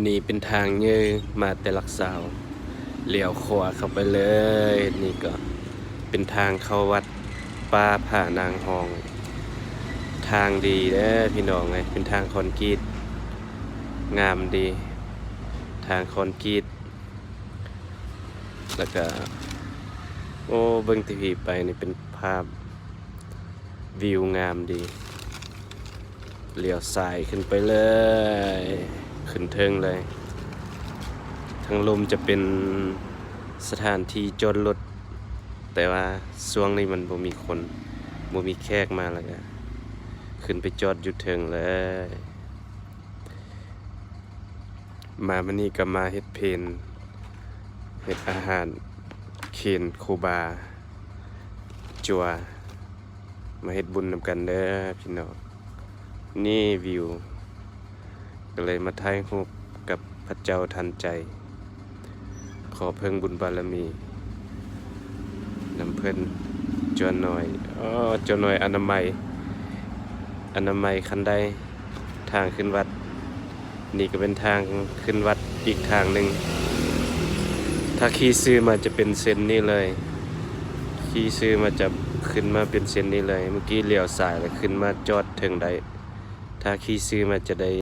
นี่เป็นทางเยอะมาแต่ลักสาวเลี้ยวขวาเข้าไปเลยนี่ก็เป็นทางเข้าวัดป่าผานางหองทางดีเด้อพี่น้องไงเป็นทางคอนกรีตงามดีทางคอนกรีตแล้วก็โอ้เบิ่งทีวีไปนี่เป็นภาพวิวงามดีเลี้ยวซ้ายขึ้นไปเลยขึ้นเทิงเลยทางลมจะเป็นสถานที่จอดรถแต่ว่าช่วงนี้มันบ่มีคนบ่มีแขกมาแล้วก็ขึ้นไปจอดอยู่เทิงเลยมามื้อนี้ก็มาเฮ็ดเพลเฮ็ดอาหารเคนครูบาจัวมาเฮ็ดบุญนำกันเด้อพี่น้องนี่วิวก็เลยมาถ่ายรูปกับพระเจ้าทันใจขอเพิ่งบุญบารมีนำเพิ่นจวนหน่อยจวนหน่อยอนามัยคันใดทางขึ้นวัดนี่ก็เป็นทางขึ้นวัดอีกทางหนึ่งถ้าขี่ซื้อมาจะเป็นเส้นนี้เลยขี่ซื้อมาจะขึ้นมาเป็นเส้นนี้เลยเมื่อกี้เลี้ยวซ้ายแล้วขึ้นมาจอดถึงใดถ้าขี่ซื้อมาจะได้